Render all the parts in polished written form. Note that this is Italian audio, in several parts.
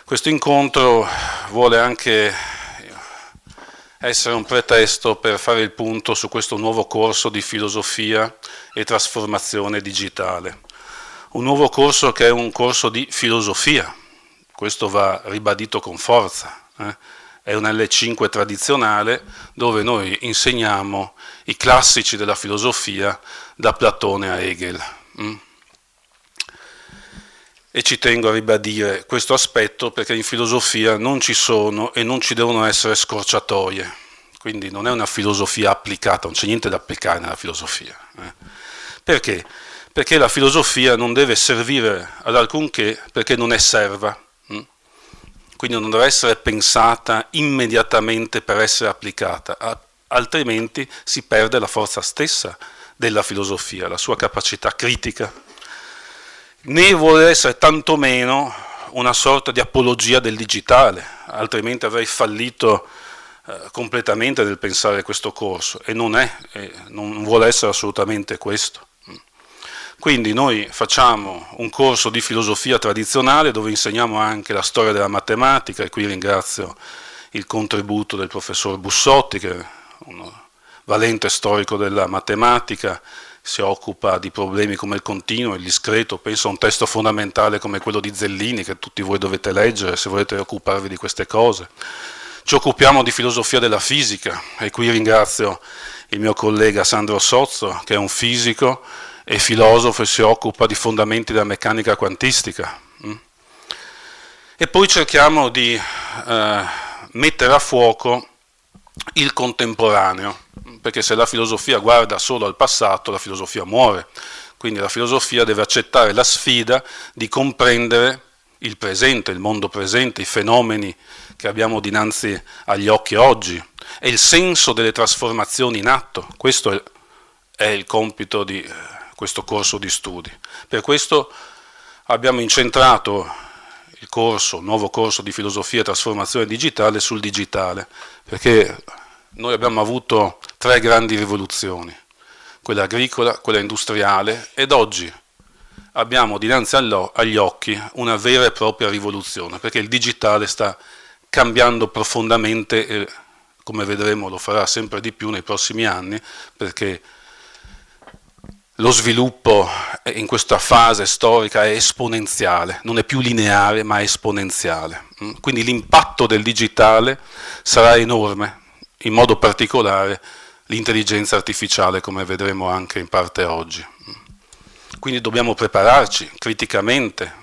Questo incontro vuole anche essere un pretesto per fare il punto su questo nuovo corso di filosofia e trasformazione digitale. Un nuovo corso che è un corso di filosofia, questo va ribadito con forza. È un L5 tradizionale dove noi insegniamo i classici della filosofia da Platone a Hegel. E ci tengo a ribadire questo aspetto perché in filosofia non ci sono e non ci devono essere scorciatoie, quindi non è una filosofia applicata, non c'è niente da applicare nella filosofia. Perché? Perché la filosofia non deve servire ad alcunché perché non è serva, quindi non deve essere pensata immediatamente per essere applicata, altrimenti si perde la forza stessa della filosofia, la sua capacità critica. Né vuole essere tantomeno una sorta di apologia del digitale, altrimenti avrei fallito completamente nel pensare questo corso, e non vuole essere assolutamente questo. Quindi noi facciamo un corso di filosofia tradizionale dove insegniamo anche la storia della matematica, e qui ringrazio il contributo del professor Bussotti, che è un valente storico della matematica, si occupa di problemi come il continuo e il discreto, penso a un testo fondamentale come quello di Zellini che tutti voi dovete leggere se volete occuparvi di queste cose. Ci occupiamo di filosofia della fisica e qui ringrazio il mio collega Sandro Sozzo, che è un fisico e filosofo e si occupa di fondamenti della meccanica quantistica. E poi cerchiamo di mettere a fuoco il contemporaneo, perché se la filosofia guarda solo al passato, la filosofia muore. Quindi la filosofia deve accettare la sfida di comprendere il presente, il mondo presente, i fenomeni che abbiamo dinanzi agli occhi oggi e il senso delle trasformazioni in atto. Questo è il compito di questo corso di studi. Per questo abbiamo incentrato il nuovo corso di filosofia e trasformazione digitale sul digitale, perché noi abbiamo avuto 3 grandi rivoluzioni, quella agricola, quella industriale, ed oggi abbiamo dinanzi agli occhi una vera e propria rivoluzione, perché il digitale sta cambiando profondamente e, come vedremo, lo farà sempre di più nei prossimi anni, perché lo sviluppo in questa fase storica è esponenziale, non è più lineare ma è esponenziale. Quindi l'impatto del digitale sarà enorme, in modo particolare l'intelligenza artificiale, come vedremo anche in parte oggi. Quindi dobbiamo prepararci criticamente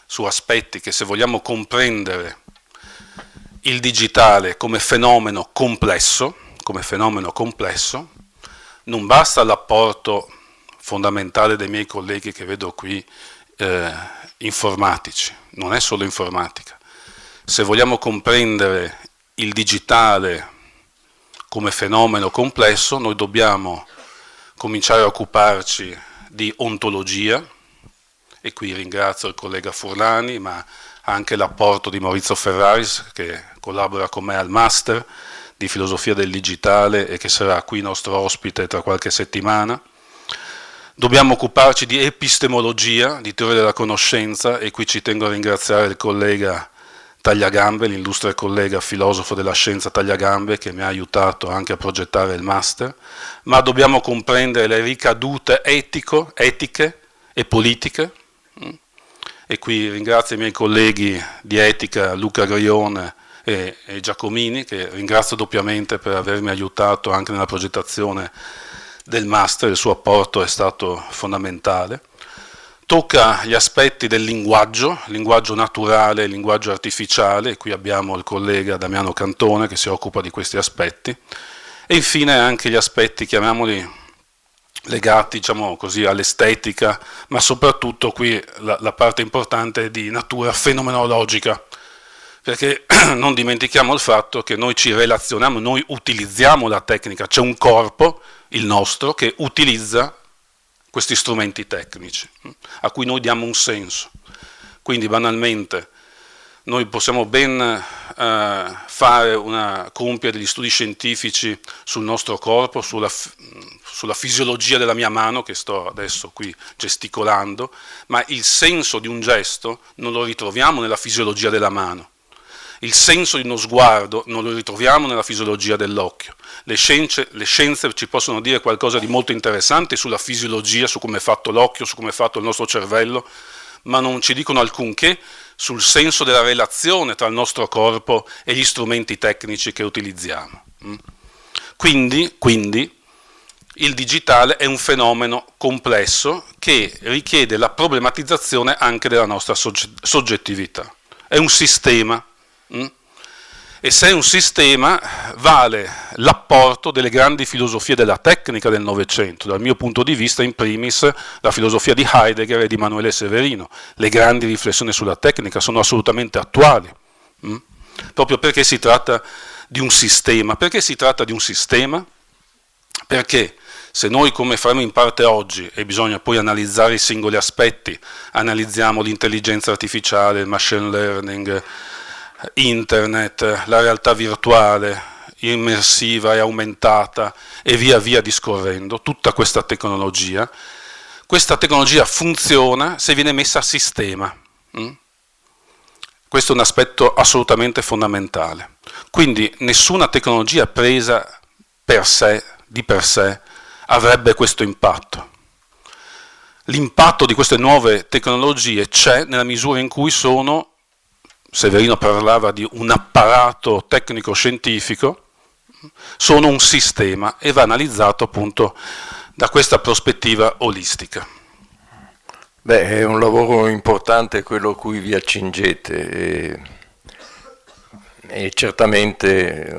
su aspetti che, se vogliamo comprendere il digitale come fenomeno complesso, non basta l'apporto fondamentale dei miei colleghi che vedo qui informatici, non è solo informatica. Se vogliamo comprendere il digitale come fenomeno complesso, noi dobbiamo cominciare a occuparci di ontologia, e qui ringrazio il collega Furlani, ma anche l'apporto di Maurizio Ferraris, che collabora con me al Master di Filosofia del Digitale e che sarà qui nostro ospite tra qualche settimana. Dobbiamo occuparci di epistemologia, di teoria della conoscenza, e qui ci tengo a ringraziare il collega Tagliagambe, l'illustre collega filosofo della scienza Tagliagambe, che mi ha aiutato anche a progettare il master, ma dobbiamo comprendere le ricadute etiche e politiche, e qui ringrazio i miei colleghi di etica Luca Grione e Giacomini, che ringrazio doppiamente per avermi aiutato anche nella progettazione del master, il suo apporto è stato fondamentale. Tocca gli aspetti del linguaggio naturale e linguaggio artificiale, e qui abbiamo il collega Damiano Cantone che si occupa di questi aspetti, e infine anche gli aspetti, chiamiamoli, legati, diciamo così, all'estetica, ma soprattutto qui la parte importante è di natura fenomenologica, perché non dimentichiamo il fatto che noi ci relazioniamo, noi utilizziamo la tecnica, c'è un corpo, il nostro, che utilizza questi strumenti tecnici, a cui noi diamo un senso. Quindi banalmente noi possiamo ben compiere degli studi scientifici sul nostro corpo, sulla fisiologia della mia mano, che sto adesso qui gesticolando, ma il senso di un gesto non lo ritroviamo nella fisiologia della mano. Il senso di uno sguardo non lo ritroviamo nella fisiologia dell'occhio. Le scienze ci possono dire qualcosa di molto interessante sulla fisiologia, su come è fatto l'occhio, su come è fatto il nostro cervello, ma non ci dicono alcunché sul senso della relazione tra il nostro corpo e gli strumenti tecnici che utilizziamo. Quindi il digitale è un fenomeno complesso che richiede la problematizzazione anche della nostra soggettività. È un sistema. E se è un sistema, vale l'apporto delle grandi filosofie della tecnica del Novecento, dal mio punto di vista in primis la filosofia di Heidegger e di Emanuele Severino. Le grandi riflessioni sulla tecnica sono assolutamente attuali, proprio perché si tratta di un sistema. Perché si tratta di un sistema? Perché se noi, come faremo in parte oggi, e bisogna poi analizzare i singoli aspetti, analizziamo l'intelligenza artificiale, il machine learning, internet, la realtà virtuale, immersiva e aumentata e via via discorrendo, tutta questa tecnologia funziona se viene messa a sistema. Questo è un aspetto assolutamente fondamentale. Quindi nessuna tecnologia presa di per sé, avrebbe questo impatto. L'impatto di queste nuove tecnologie c'è nella misura in cui Severino parlava di un apparato tecnico-scientifico, sono un sistema e va analizzato appunto da questa prospettiva olistica. È un lavoro importante quello a cui vi accingete e certamente è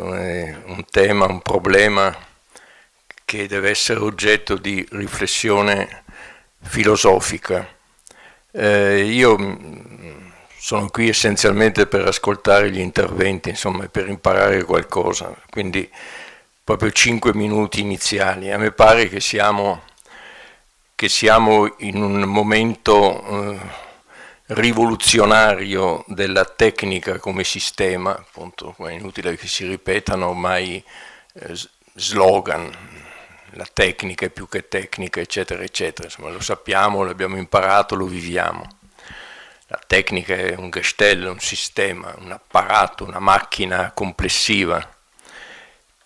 un tema, un problema che deve essere oggetto di riflessione filosofica. Io sono qui essenzialmente per ascoltare gli interventi, insomma, per imparare qualcosa, quindi proprio 5 minuti iniziali. A me pare che siamo in un momento rivoluzionario della tecnica come sistema, appunto, è inutile che si ripetano ormai slogan, la tecnica è più che tecnica, eccetera, eccetera, insomma, lo sappiamo, l'abbiamo imparato, lo viviamo. La tecnica è un gestello, un sistema, un apparato, una macchina complessiva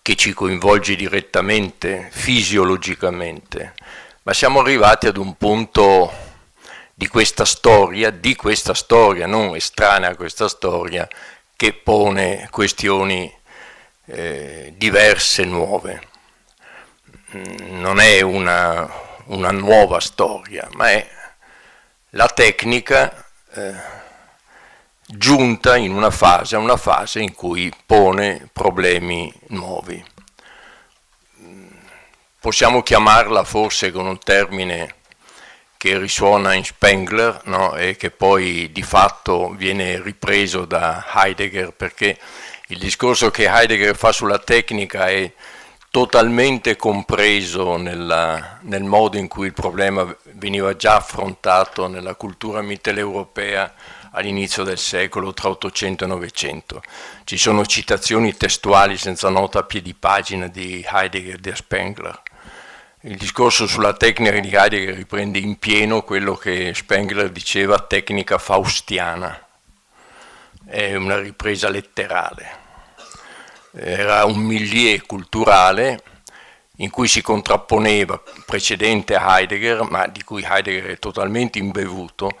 che ci coinvolge direttamente, fisiologicamente, ma siamo arrivati ad un punto di questa storia, non estranea a questa storia, che pone questioni diverse, nuove. Non è una nuova storia, ma è la tecnica giunta in una fase in cui pone problemi nuovi. Possiamo chiamarla forse con un termine che risuona in Spengler, no? E che poi di fatto viene ripreso da Heidegger, perché il discorso che Heidegger fa sulla tecnica è totalmente compreso nel modo in cui il problema veniva già affrontato nella cultura mitteleuropea all'inizio del secolo, tra 800 e 900. Ci sono citazioni testuali senza nota a piedi pagina di Heidegger e di Spengler. Il discorso sulla tecnica di Heidegger riprende in pieno quello che Spengler diceva tecnica faustiana. È una ripresa letterale. Era un milieu culturale in cui si contrapponeva, precedente a Heidegger, ma di cui Heidegger è totalmente imbevuto,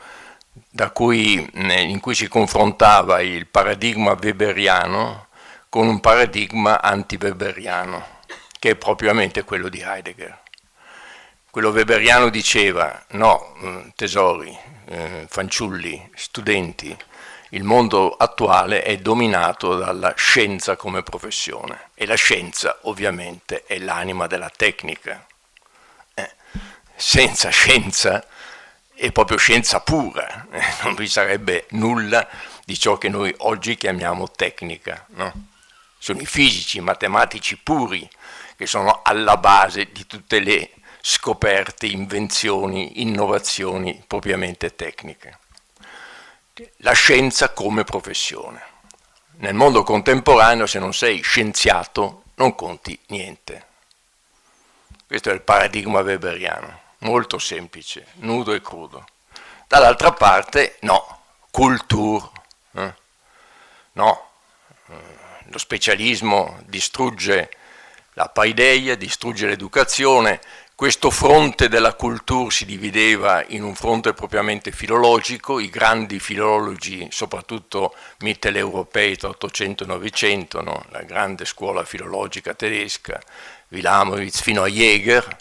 in cui si confrontava il paradigma weberiano con un paradigma anti-weberiano, che è propriamente quello di Heidegger. Quello weberiano diceva, no, tesori, fanciulli, studenti, il mondo attuale è dominato dalla scienza come professione e la scienza ovviamente è l'anima della tecnica. Senza scienza è proprio scienza pura, non vi sarebbe nulla di ciò che noi oggi chiamiamo tecnica. No? Sono i fisici, i matematici puri che sono alla base di tutte le scoperte, invenzioni, innovazioni propriamente tecniche. La scienza come professione. Nel mondo contemporaneo, se non sei scienziato, non conti niente. Questo è il paradigma weberiano, molto semplice, nudo e crudo. Dall'altra parte, no, culture, no, lo specialismo distrugge la paideia, distrugge l'educazione. Questo fronte della cultura si divideva in un fronte propriamente filologico, i grandi filologi, soprattutto mitteleuropei tra 800 e 900, no? La grande scuola filologica tedesca, Wilamowitz fino a Jäger,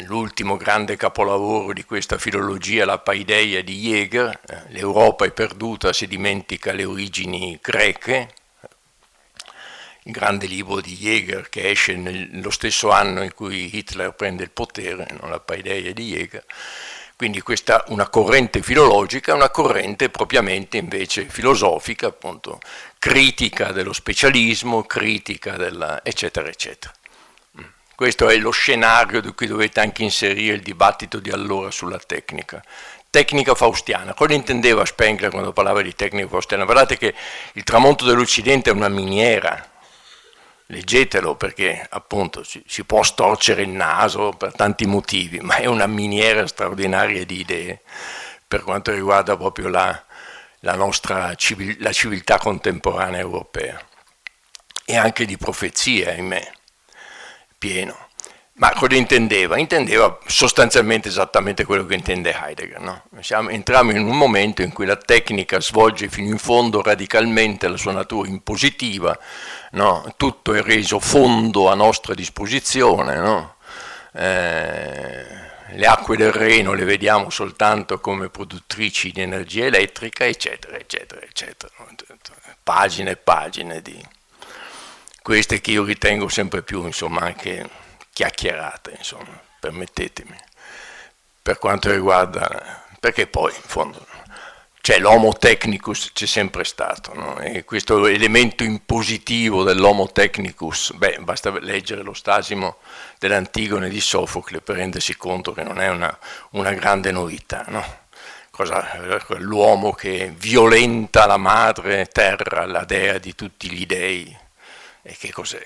l'ultimo grande capolavoro di questa filologia, la Paideia di Jäger, l'Europa è perduta, si dimentica le origini greche, il grande libro di Jäger che esce nello stesso anno in cui Hitler prende il potere, non la Paideia di Jäger. Quindi questa una corrente filologica, una corrente propriamente invece filosofica, appunto, critica dello specialismo, critica della eccetera eccetera. Questo è lo scenario di cui dovete anche inserire il dibattito di allora sulla tecnica. Tecnica faustiana. Cosa intendeva Spengler quando parlava di tecnica faustiana? Guardate che il tramonto dell'Occidente è una miniera. Leggetelo perché appunto si può storcere il naso per tanti motivi, ma è una miniera straordinaria di idee per quanto riguarda proprio la nostra la civiltà contemporanea europea. E anche di profezie, ahimè, pieno. Ma cosa intendeva? Intendeva sostanzialmente esattamente quello che intende Heidegger. No? Entriamo in un momento in cui la tecnica svolge fino in fondo radicalmente la sua natura impositiva, no? Tutto è reso fondo a nostra disposizione, no? Le acque del Reno le vediamo soltanto come produttrici di energia elettrica, eccetera, eccetera, eccetera. Pagine e pagine di queste che io ritengo sempre più, insomma, anche chiacchierate, insomma, permettetemi, per quanto riguarda, perché poi in fondo c'è l'homo technicus, c'è sempre stato, no? E questo elemento impositivo dell'homo technicus, basta leggere lo Stasimo dell'Antigone di Sofocle per rendersi conto che non è una grande novità, no? L'uomo che violenta la madre terra, la dea di tutti gli dei, e che cos'è?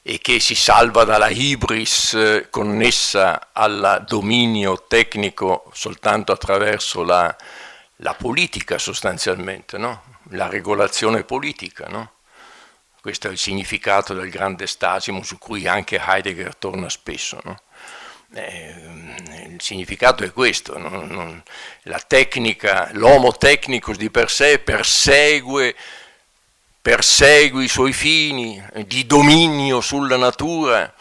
E che si salva dalla hybris connessa al dominio tecnico soltanto attraverso la politica sostanzialmente, no? La regolazione politica, no? Questo è il significato del grande Stasimo su cui anche Heidegger torna spesso, no? Il significato è questo, no? La tecnica, l'homo technicus di per sé persegue i suoi fini di dominio sulla natura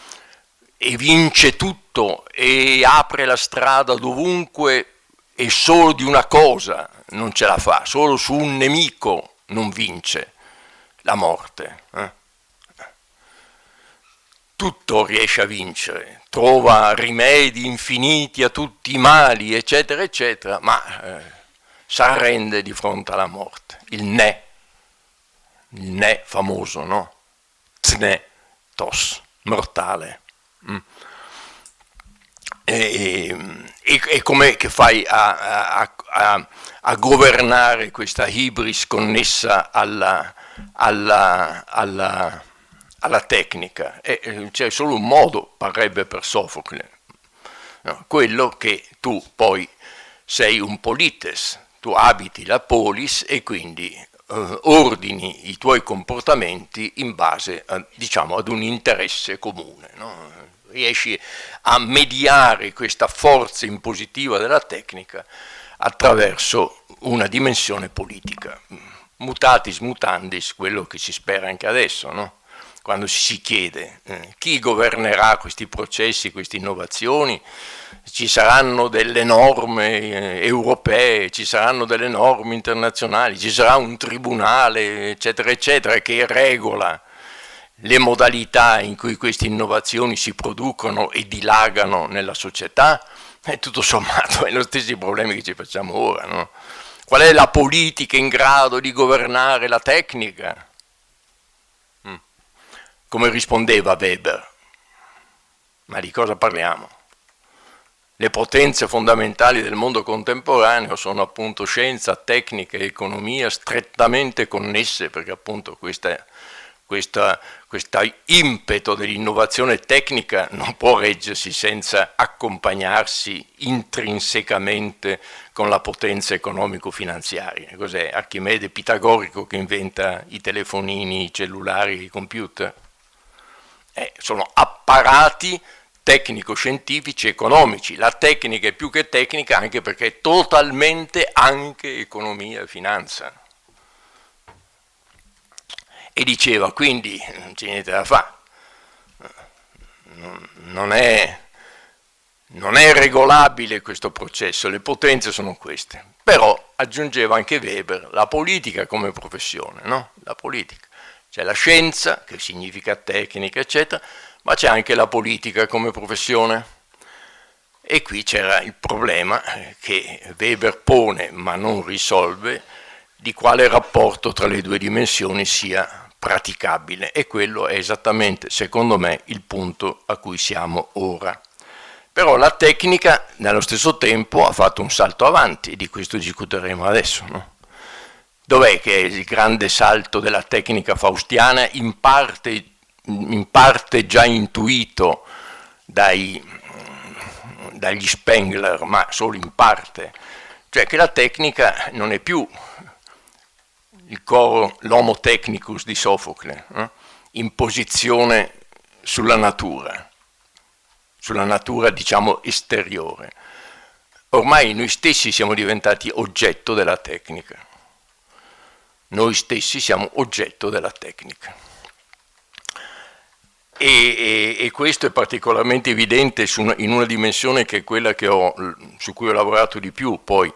e vince tutto e apre la strada dovunque e solo di una cosa non ce la fa, solo su un nemico non vince, la morte. Tutto riesce a vincere, trova rimedi infiniti a tutti i mali, eccetera, eccetera, ma s'arrende di fronte alla morte, il ne famoso, no? Tne, tos, mortale. E come che fai a governare questa hybris connessa alla tecnica? C'è solo un modo, parrebbe per Sofocle, no? Quello che tu poi sei un polites, tu abiti la polis e quindi ordini i tuoi comportamenti in base ad un interesse comune, no? Riesci a mediare questa forza impositiva della tecnica attraverso una dimensione politica, mutatis mutandis, quello che si spera anche adesso, no? Quando si chiede chi governerà questi processi, queste innovazioni, ci saranno delle norme europee, ci saranno delle norme internazionali, ci sarà un tribunale, eccetera, eccetera, che regola le modalità in cui queste innovazioni si producono e dilagano nella società, e tutto sommato è lo stessi problemi che ci facciamo ora, no? Qual è la politica in grado di governare la tecnica? Come rispondeva Weber? Ma di cosa parliamo? Le potenze fondamentali del mondo contemporaneo sono appunto scienza, tecnica e economia strettamente connesse, perché appunto questa questo impeto dell'innovazione tecnica non può reggersi senza accompagnarsi intrinsecamente con la potenza economico-finanziaria. Cos'è? Archimede pitagorico che inventa i telefonini, i cellulari, i computer? Sono apparati tecnico-scientifici, economici. La tecnica è più che tecnica anche perché è totalmente anche economia e finanza. E diceva, quindi non c'è niente da fare, non è regolabile questo processo, le potenze sono queste. Però, aggiungeva anche Weber, la politica come professione, no? La politica. C'è la scienza, che significa tecnica, eccetera, ma c'è anche la politica come professione. E qui c'era il problema che Weber pone, ma non risolve, di quale rapporto tra le due dimensioni sia praticabile, e quello è esattamente, secondo me, il punto a cui siamo ora. Però la tecnica, nello stesso tempo, ha fatto un salto avanti, e di questo discuteremo adesso, no? Dov'è che è il grande salto della tecnica faustiana, in parte già intuito dagli Spengler, ma solo in parte? Cioè che la tecnica non è più il coro l'homo technicus di Sofocle, in posizione sulla natura diciamo esteriore. Ormai noi stessi siamo diventati oggetto della tecnica. Noi stessi siamo oggetto della tecnica. E questo è particolarmente evidente in una dimensione che è quella su cui ho lavorato di più, poi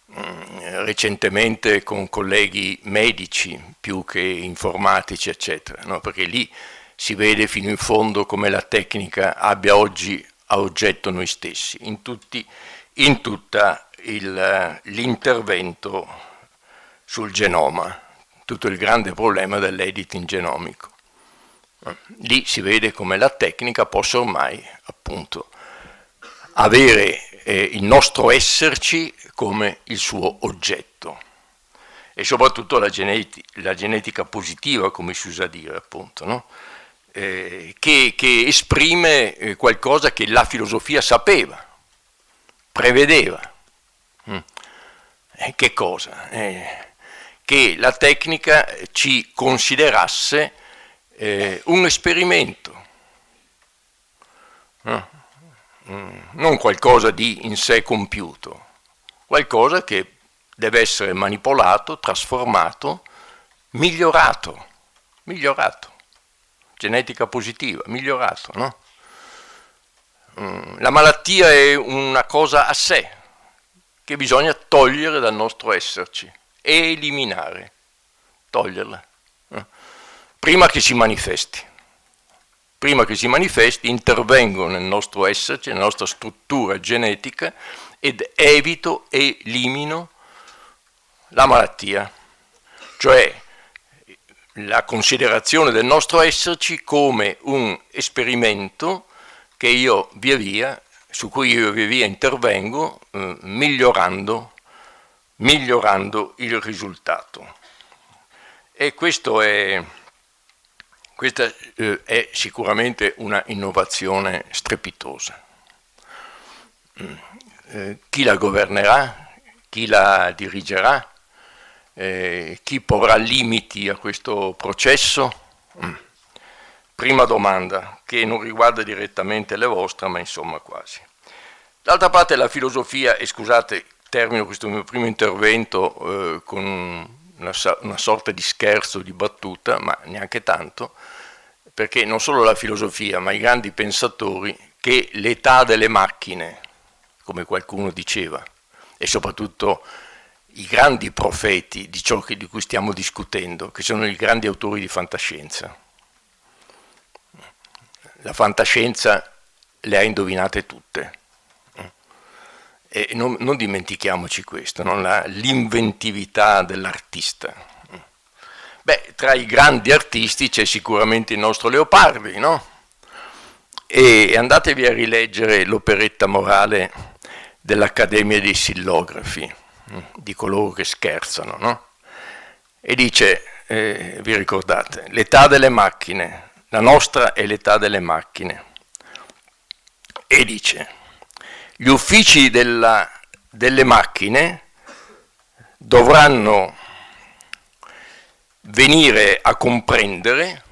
recentemente con colleghi medici più che informatici, eccetera, no? Perché lì si vede fino in fondo come la tecnica abbia oggi a oggetto noi stessi, in tutto l'intervento sul genoma, tutto il grande problema dell'editing genomico. Lì si vede come la tecnica possa ormai appunto avere il nostro esserci come il suo oggetto, e soprattutto la genetica positiva, come si usa dire, appunto, no? Che esprime qualcosa che la filosofia sapeva, prevedeva. Che cosa? Che la tecnica ci considerasse un esperimento, non qualcosa di in sé compiuto, qualcosa che deve essere manipolato, trasformato, migliorato, genetica positiva, migliorato, no? La malattia è una cosa a sé che bisogna togliere dal nostro esserci, eliminare, toglierla, prima che si manifesti. Prima che si manifesti intervengo nel nostro esserci, nella nostra struttura genetica, ed elimino la malattia, cioè la considerazione del nostro esserci come un esperimento che su cui io via via intervengo, migliorando il risultato. E questa è sicuramente una innovazione strepitosa. Chi la governerà, chi la dirigerà, chi porrà limiti a questo processo? Prima domanda, che non riguarda direttamente le vostre, ma insomma quasi. D'altra parte la filosofia, e scusate, termino questo mio primo intervento con una sorta di scherzo, di battuta, ma neanche tanto, perché non solo la filosofia, ma i grandi pensatori, che l'età delle macchine, come qualcuno diceva, e soprattutto i grandi profeti di ciò di cui stiamo discutendo, che sono i grandi autori di fantascienza. La fantascienza le ha indovinate tutte. E non dimentichiamoci questo, no? L'inventività dell'artista. Beh, tra i grandi artisti c'è sicuramente il nostro Leopardi, no? E andatevi a rileggere l'operetta morale dell'Accademia dei Sillografi, di coloro che scherzano, no? E dice, vi ricordate, l'età delle macchine, la nostra è l'età delle macchine, e dice, gli uffici delle macchine dovranno venire a comprendere,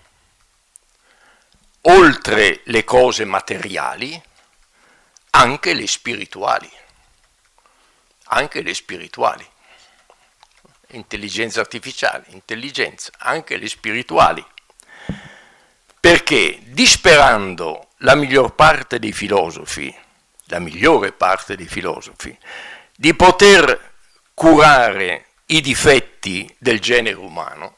oltre le cose materiali, anche le spirituali. Anche le spirituali. Intelligenza artificiale, intelligenza, anche le spirituali. Perché disperando la migliore parte dei filosofi, di poter curare i difetti del genere umano,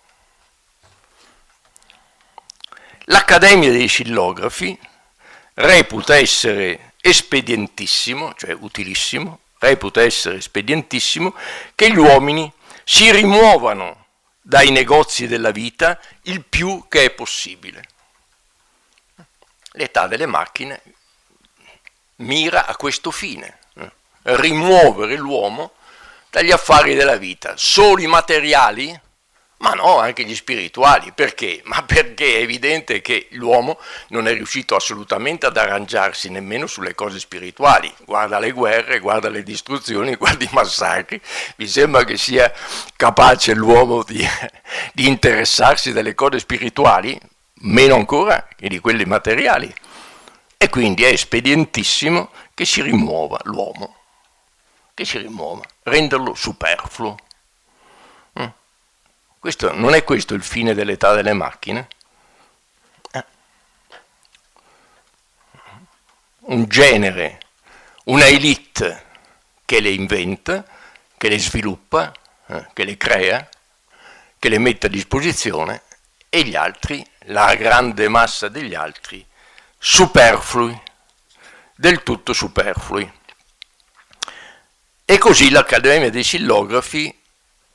l'Accademia dei Xillografi reputa essere espedientissimo, cioè utilissimo, reputa essere espedientissimo che gli uomini si rimuovano dai negozi della vita il più che è possibile. L'età delle macchine mira a questo fine, rimuovere l'uomo dagli affari della vita, solo i materiali, ma no, anche gli spirituali. Perché? Ma perché è evidente che l'uomo non è riuscito assolutamente ad arrangiarsi nemmeno sulle cose spirituali. Guarda le guerre, guarda le distruzioni, guarda i massacri. Vi sembra che sia capace l'uomo di interessarsi delle cose spirituali? Meno ancora che di quelle materiali. E quindi è espedientissimo che si rimuova l'uomo, renderlo superfluo. Non è questo il fine dell'età delle macchine? Un genere, una elite che le inventa, che le sviluppa, che le crea, che le mette a disposizione, e gli altri, la grande massa degli altri, superflui, del tutto superflui. E così l'Accademia dei Xillografi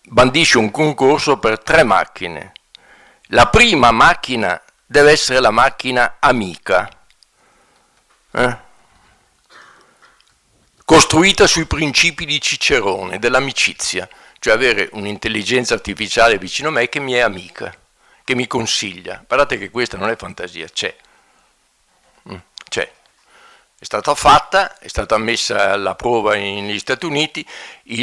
bandisce un concorso per 3 macchine. La prima macchina deve essere la macchina amica, costruita sui principi di Cicerone, dell'amicizia, cioè avere un'intelligenza artificiale vicino a me che mi è amica, che mi consiglia. Guardate che questa non è fantasia, c'è. È stata fatta, è stata messa alla prova negli Stati Uniti,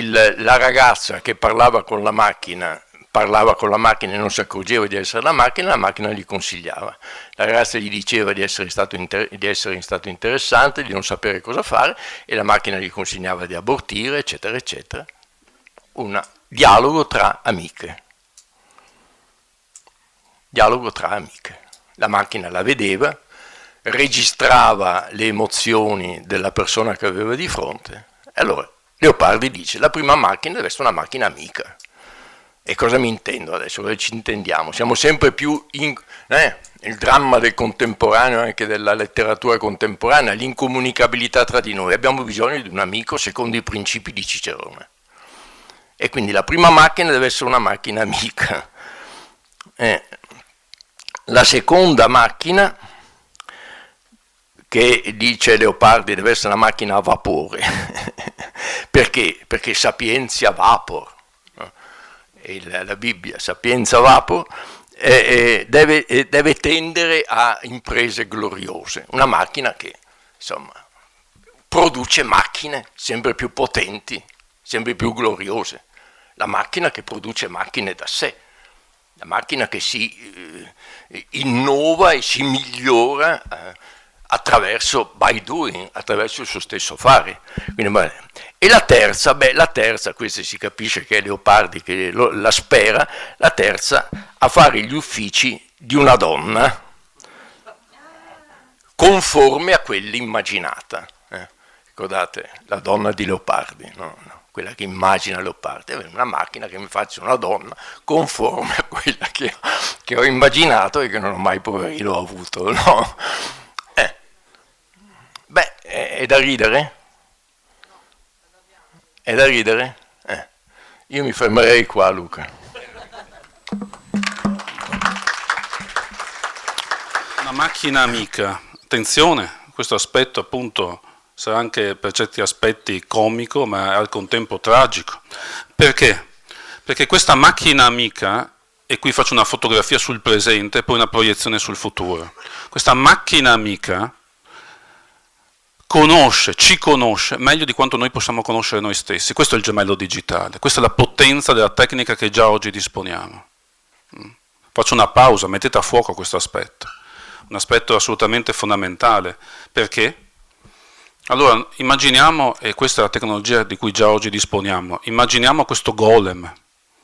la ragazza che parlava con la macchina e non si accorgeva di essere la macchina gli consigliava. La ragazza gli diceva di essere in stato interessante, di non sapere cosa fare, e la macchina gli consigliava di abortire, eccetera, eccetera. Un dialogo tra amiche. La macchina la vedeva, registrava le emozioni della persona che aveva di fronte. E allora Leopardi dice: la prima macchina deve essere una macchina amica. E cosa mi intendo adesso? Cosa ci intendiamo? Siamo sempre più il dramma del contemporaneo, anche della letteratura contemporanea, l'incomunicabilità tra di noi. Abbiamo bisogno di un amico secondo i principi di Cicerone. E quindi la prima macchina deve essere una macchina amica. La seconda macchina, che dice Leopardi, deve essere una macchina a vapore. Perché? Perché sapientia vapor, la Bibbia, sapienza vapor, deve tendere a imprese gloriose. Una macchina che, insomma, produce macchine sempre più potenti, sempre più gloriose. La macchina che produce macchine da sé, la macchina che si innova e si migliora attraverso by doing, attraverso il suo stesso fare. Quindi, e la terza, questa si capisce che è Leopardi che la spera, la terza, a fare gli uffici di una donna conforme a quella immaginata. Ricordate, la donna di Leopardi, no? Quella che immagina Leopardi, una macchina che mi faccia una donna conforme a quella che ho immaginato e che non ho mai, poverino, avuto, no? È da ridere? È da ridere? Io mi fermerei qua, Luca. Una macchina amica. Attenzione, questo aspetto appunto sarà anche per certi aspetti comico, ma al contempo tragico. Perché? Perché questa macchina amica e qui faccio una fotografia sul presente e poi una proiezione sul futuro. Questa macchina amica ci conosce meglio di quanto noi possiamo conoscere noi stessi. Questo è il gemello digitale, questa è la potenza della tecnica che già oggi disponiamo. Faccio una pausa, mettete a fuoco questo aspetto, un aspetto assolutamente fondamentale. Perché? Allora, immaginiamo, e questa è la tecnologia di cui già oggi disponiamo, immaginiamo questo golem,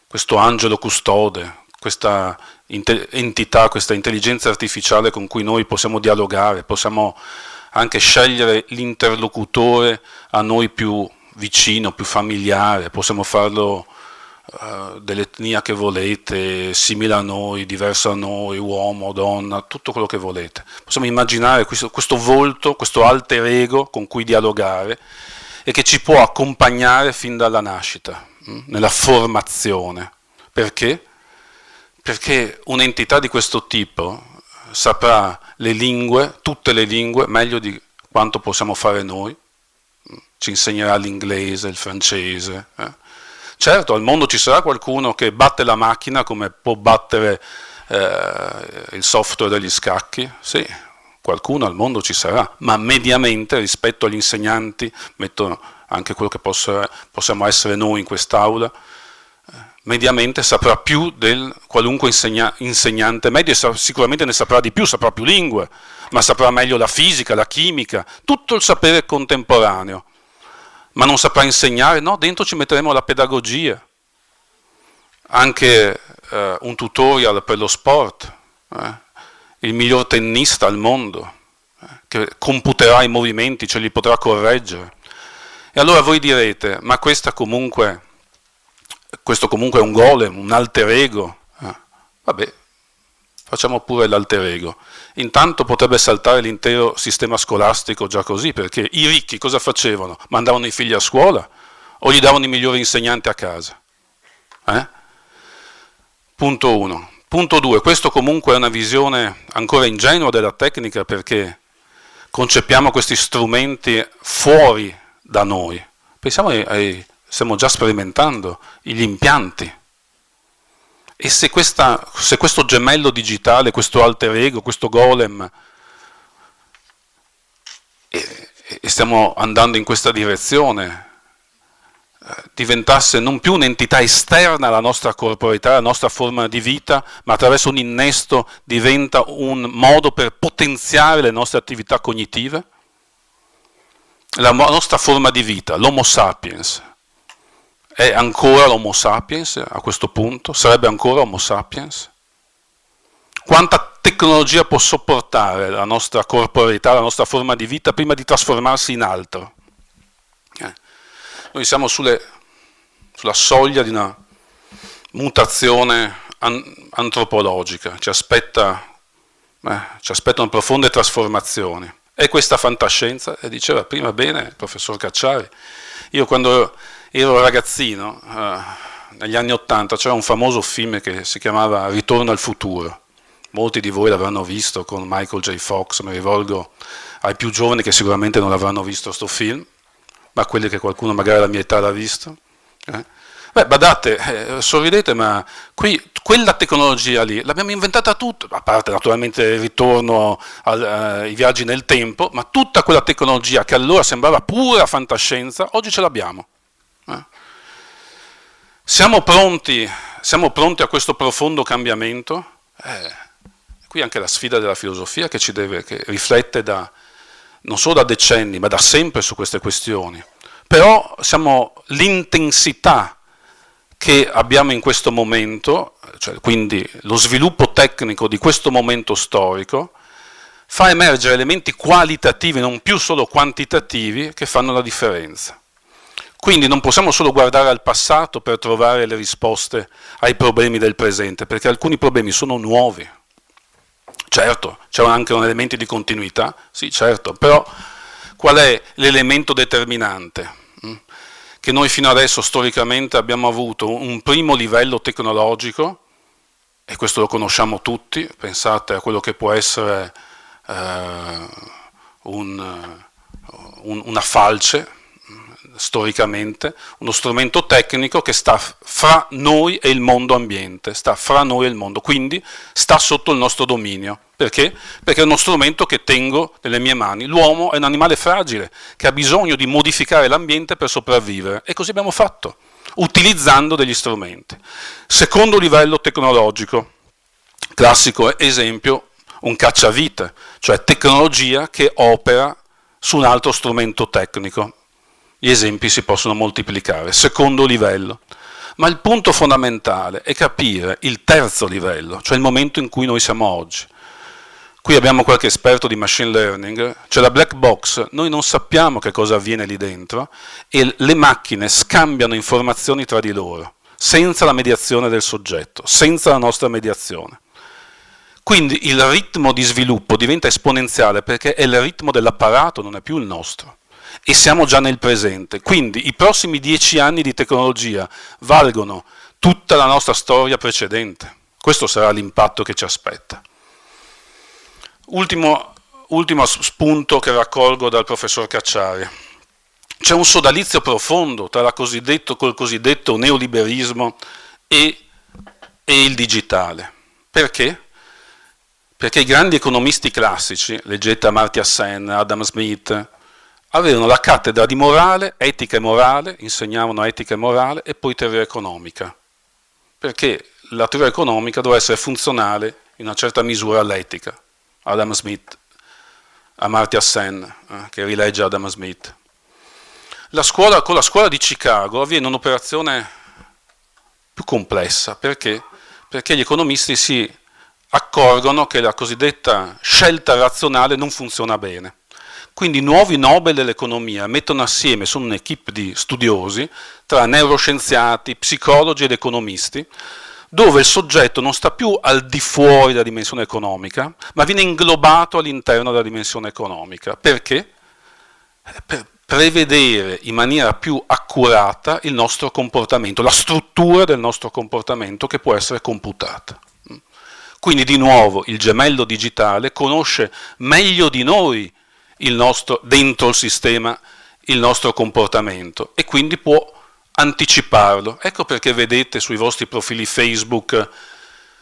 questo angelo custode, questa entità, questa intelligenza artificiale con cui noi possiamo dialogare, possiamo anche scegliere l'interlocutore a noi più vicino, più familiare, possiamo farlo dell'etnia che volete, simile a noi, diverso a noi, uomo, donna, tutto quello che volete. Possiamo immaginare questo volto, questo alter ego con cui dialogare e che ci può accompagnare fin dalla nascita, nella formazione. Perché? Perché un'entità di questo tipo saprà le lingue, tutte le lingue, meglio di quanto possiamo fare noi, ci insegnerà l'inglese, il francese. Certo, al mondo ci sarà qualcuno che batte la macchina come può battere il software degli scacchi, sì, qualcuno al mondo ci sarà, ma mediamente rispetto agli insegnanti, metto anche quello che possiamo essere noi in quest'aula, mediamente saprà più del qualunque insegnante medio e sicuramente ne saprà di più, saprà più lingue, ma saprà meglio la fisica, la chimica, tutto il sapere contemporaneo. Ma non saprà insegnare? No, dentro ci metteremo la pedagogia, anche un tutorial per lo sport, il miglior tennista al mondo, che computerà i movimenti, ce li potrà correggere. E allora voi direte, ma questo comunque è un golem, un alter ego. Vabbè, facciamo pure l'alter ego. Intanto potrebbe saltare l'intero sistema scolastico già così, perché i ricchi cosa facevano? Mandavano i figli a scuola o gli davano i migliori insegnanti a casa? Punto 1. Punto 2. Questo comunque è una visione ancora ingenua della tecnica, perché concepiamo questi strumenti fuori da noi. Pensiamo stiamo già sperimentando gli impianti. E se questo gemello digitale, questo alter ego, questo golem, e stiamo andando in questa direzione, diventasse non più un'entità esterna alla nostra corporeità, alla nostra forma di vita, ma attraverso un innesto diventa un modo per potenziare le nostre attività cognitive, la nostra forma di vita, l'Homo sapiens, è ancora l'Homo sapiens a questo punto? Sarebbe ancora Homo sapiens? Quanta tecnologia può sopportare la nostra corporeità, la nostra forma di vita prima di trasformarsi in altro? Noi siamo sulla soglia di una mutazione antropologica, ci aspettano profonde trasformazioni. E questa fantascienza, diceva prima bene il professor Cacciari, io quando ero ragazzino, negli anni '80, c'era un famoso film che si chiamava Ritorno al futuro. Molti di voi l'avranno visto con Michael J. Fox, mi rivolgo ai più giovani che sicuramente non l'avranno visto sto film, ma quelli che qualcuno magari alla mia età l'ha visto. Badate, sorridete, ma qui quella tecnologia lì l'abbiamo inventata tutta, a parte naturalmente il ritorno ai viaggi nel tempo, ma tutta quella tecnologia che allora sembrava pura fantascienza, oggi ce l'abbiamo. Siamo pronti a questo profondo cambiamento? Qui anche la sfida della filosofia che riflette non solo da decenni, ma da sempre su queste questioni. Però l'intensità che abbiamo in questo momento, cioè quindi lo sviluppo tecnico di questo momento storico, fa emergere elementi qualitativi, non più solo quantitativi, che fanno la differenza. Quindi non possiamo solo guardare al passato per trovare le risposte ai problemi del presente, perché alcuni problemi sono nuovi. Certo, c'è anche un elemento di continuità, sì certo, però qual è l'elemento determinante? Che noi fino adesso storicamente abbiamo avuto un primo livello tecnologico, e questo lo conosciamo tutti, pensate a quello che può essere una falce storicamente, uno strumento tecnico che sta fra noi e il mondo ambiente, sta fra noi e il mondo, quindi sta sotto il nostro dominio. Perché? Perché è uno strumento che tengo nelle mie mani. L'uomo è un animale fragile che ha bisogno di modificare l'ambiente per sopravvivere, e così abbiamo fatto, utilizzando degli strumenti. Secondo livello tecnologico, classico esempio, un cacciavite, cioè tecnologia che opera su un altro strumento tecnico. Gli esempi si possono moltiplicare. Secondo livello. Ma il punto fondamentale è capire il terzo livello, cioè il momento in cui noi siamo oggi. Qui abbiamo qualche esperto di machine learning, c'è la black box, noi non sappiamo che cosa avviene lì dentro e le macchine scambiano informazioni tra di loro, senza la mediazione del soggetto, senza la nostra mediazione. Quindi il ritmo di sviluppo diventa esponenziale perché è il ritmo dell'apparato, non è più il nostro. E siamo già nel presente. Quindi i prossimi 10 anni di tecnologia valgono tutta la nostra storia precedente. Questo sarà l'impatto che ci aspetta. Ultimo spunto che raccolgo dal professor Cacciari. C'è un sodalizio profondo tra col cosiddetto neoliberismo e il digitale. Perché? Perché i grandi economisti classici, leggete Amartya Sen, Adam Smith, avevano la cattedra di morale, etica e morale, insegnavano etica e morale e poi teoria economica, perché la teoria economica doveva essere funzionale in una certa misura all'etica. Adam Smith, Amartya Sen, che rilegge Adam Smith. Con la scuola di Chicago avviene un'operazione più complessa, perché? Perché gli economisti si accorgono che la cosiddetta scelta razionale non funziona bene. Quindi i nuovi Nobel dell'economia mettono assieme, sono un'equipe di studiosi, tra neuroscienziati, psicologi ed economisti, dove il soggetto non sta più al di fuori della dimensione economica, ma viene inglobato all'interno della dimensione economica. Perché? Per prevedere in maniera più accurata il nostro comportamento, la struttura del nostro comportamento che può essere computata. Quindi di nuovo il gemello digitale conosce meglio di noi dentro il sistema il nostro comportamento e quindi può anticiparlo. Ecco perché vedete sui vostri profili Facebook,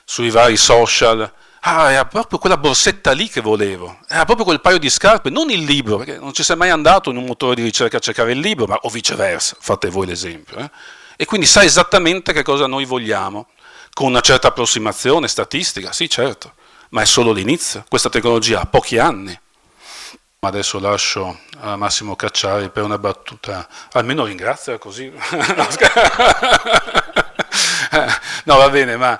sui vari social, era proprio quella borsetta lì che volevo, era proprio quel paio di scarpe, non il libro, perché non ci sei mai andato in un motore di ricerca a cercare il libro, o viceversa, fate voi l'esempio. E quindi sa esattamente che cosa noi vogliamo, con una certa approssimazione statistica, sì certo, ma è solo l'inizio, questa tecnologia ha pochi anni. Adesso lascio a Massimo Cacciari per una battuta, almeno ringrazia così. No, va bene, ma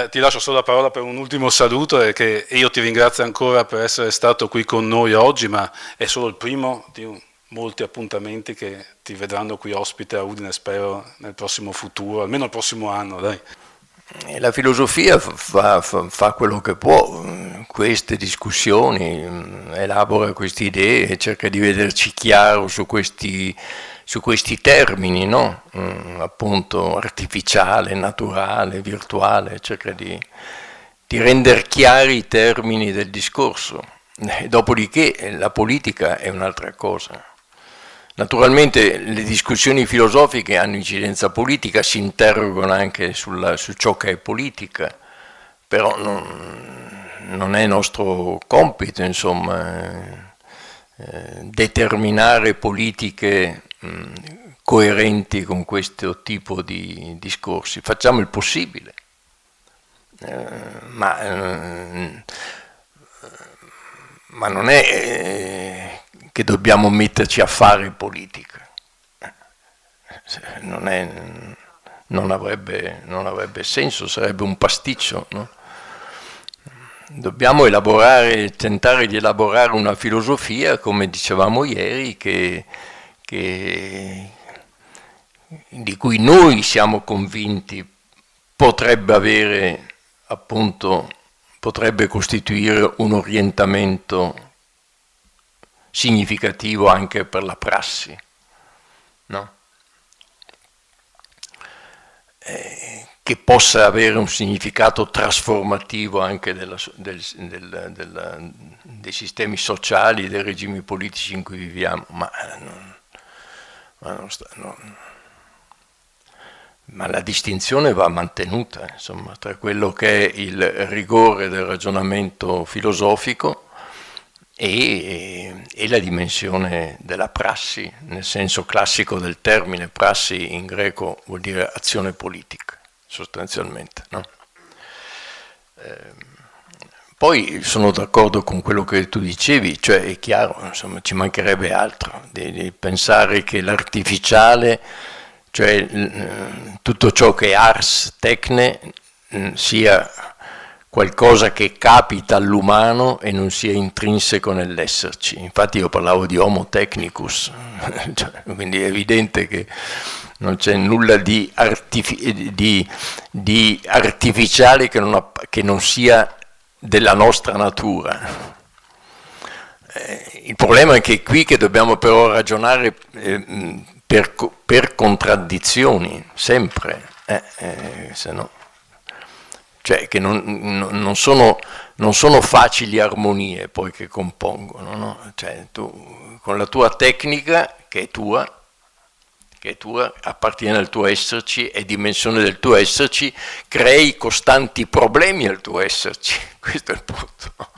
ti lascio solo la parola per un ultimo saluto e io ti ringrazio ancora per essere stato qui con noi oggi, ma è solo il primo di molti appuntamenti che ti vedranno qui ospite a Udine, spero nel prossimo futuro, almeno il prossimo anno, dai. La filosofia fa quello che può, queste discussioni, elabora queste idee, cerca di vederci chiaro su questi termini, no? Appunto artificiale, naturale, virtuale, cerca di rendere chiari i termini del discorso. Dopodiché la politica è un'altra cosa. Naturalmente le discussioni filosofiche hanno incidenza politica, si interrogano anche su ciò che è politica, però non è nostro compito, insomma, determinare politiche coerenti con questo tipo di discorsi. Facciamo il possibile, ma non è che dobbiamo metterci a fare politica, non avrebbe senso, sarebbe un pasticcio, no? Dobbiamo tentare di elaborare una filosofia, come dicevamo ieri, di cui noi siamo convinti potrebbe costituire un orientamento significativo anche per la prassi, no? Che possa avere un significato trasformativo anche dei sistemi sociali, dei regimi politici in cui viviamo, ma Ma la distinzione va mantenuta, insomma, tra quello che è il rigore del ragionamento filosofico e la dimensione della prassi, nel senso classico del termine. Prassi in greco vuol dire azione politica, sostanzialmente, no? Poi sono d'accordo con quello che tu dicevi, cioè è chiaro, insomma, ci mancherebbe altro di pensare che l'artificiale, cioè tutto ciò che è ars techne, sia qualcosa che capita all'umano e non sia intrinseco nell'esserci. Infatti io parlavo di homo technicus, cioè, quindi è evidente che non c'è nulla di artificiale che non sia della nostra natura. Il problema è che è qui che dobbiamo però ragionare per contraddizioni, sempre, se no. Cioè che non sono facili armonie poi che compongono, no? Cioè tu con la tua tecnica che è tua, appartiene al tuo esserci, è dimensione del tuo esserci, crei costanti problemi al tuo esserci, questo è il punto.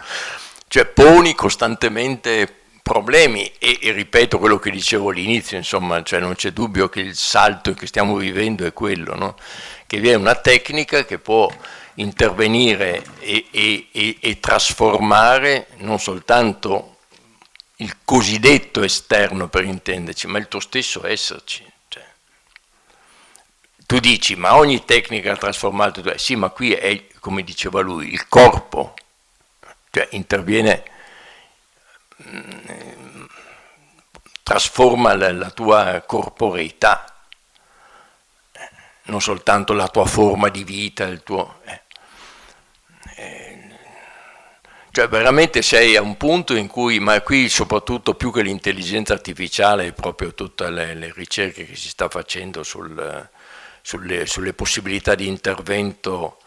Cioè poni costantemente problemi e ripeto quello che dicevo all'inizio, insomma, cioè non c'è dubbio che il salto che stiamo vivendo è quello, no? Che vi è una tecnica che può intervenire e trasformare non soltanto il cosiddetto esterno, per intenderci, ma il tuo stesso esserci. Cioè, tu dici, ma ogni tecnica ha trasformato, sì, ma qui è, come diceva lui, il corpo, cioè interviene, trasforma la tua corporeità, non soltanto la tua forma di vita, il tuo... Cioè veramente sei a un punto in cui, ma qui soprattutto più che l'intelligenza artificiale, è proprio tutte le ricerche che si sta facendo sulle possibilità di intervento,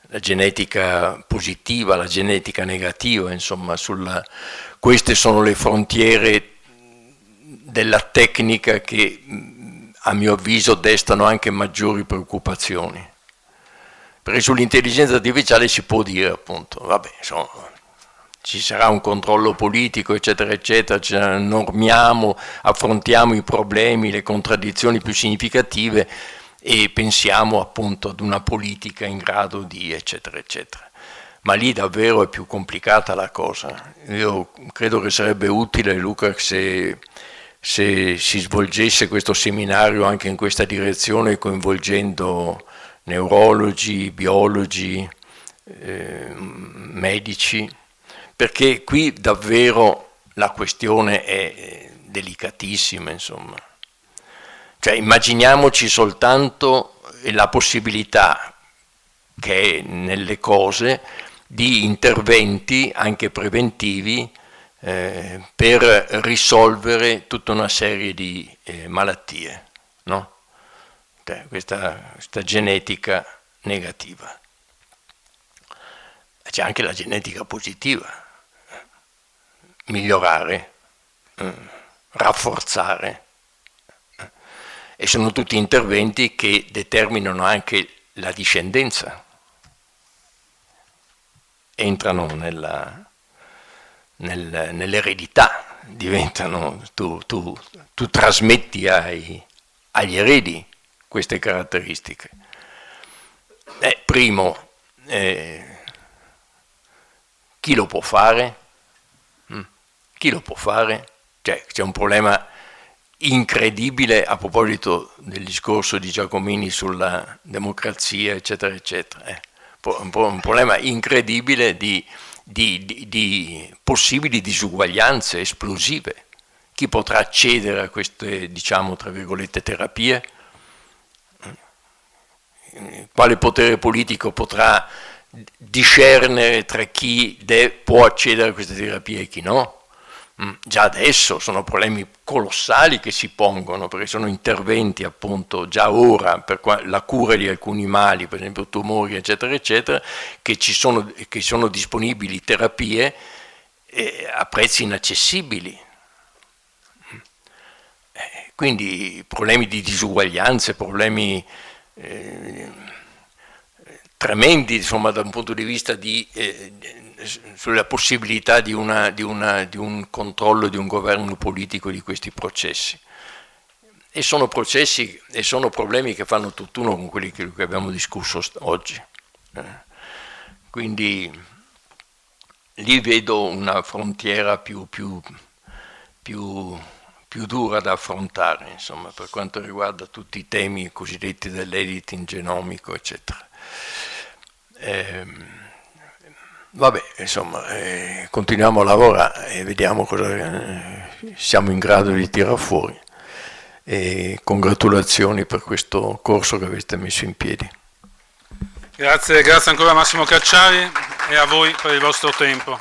la genetica positiva, la genetica negativa, insomma, queste sono le frontiere della tecnica che a mio avviso destano anche maggiori preoccupazioni. Perché sull'intelligenza artificiale si può dire appunto, vabbè, insomma, ci sarà un controllo politico, eccetera, eccetera, normiamo, affrontiamo i problemi, le contraddizioni più significative e pensiamo appunto ad una politica in grado di, eccetera, eccetera. Ma lì davvero è più complicata la cosa. Io credo che sarebbe utile, Luca, se si svolgesse questo seminario anche in questa direzione, coinvolgendo neurologi, biologi, medici, perché qui davvero la questione è delicatissima, insomma. Cioè immaginiamoci soltanto la possibilità che è nelle cose di interventi anche preventivi per risolvere tutta una serie di malattie, no? Questa genetica negativa. C'è anche la genetica positiva, migliorare, rafforzare, e sono tutti interventi che determinano anche la discendenza, entrano nell'eredità, diventano, tu trasmetti agli eredi queste caratteristiche. Primo, chi lo può fare? Chi lo può fare? Cioè, c'è un problema incredibile a proposito del discorso di Giacomini sulla democrazia, eccetera, eccetera. Un problema incredibile di possibili disuguaglianze esplosive. Chi potrà accedere a queste, diciamo, tra virgolette, terapie? Quale potere politico potrà discernere tra chi può accedere a queste terapie e chi no? Già adesso sono problemi colossali che si pongono, perché sono interventi appunto già ora per la cura di alcuni mali, per esempio tumori, eccetera, eccetera, che sono disponibili terapie a prezzi inaccessibili. quindi problemi di disuguaglianze, problemi tremendi, insomma, da un punto di vista sulla possibilità di un controllo, di un governo politico di questi processi. E sono processi e sono problemi che fanno tutt'uno con quelli che abbiamo discusso oggi. Quindi lì vedo una frontiera più dura da affrontare, insomma, per quanto riguarda tutti i temi cosiddetti dell'editing genomico, eccetera. Vabbè, insomma, continuiamo a lavorare e vediamo cosa siamo in grado di tirare fuori. E congratulazioni per questo corso che avete messo in piedi. Grazie ancora a Massimo Cacciari e a voi per il vostro tempo.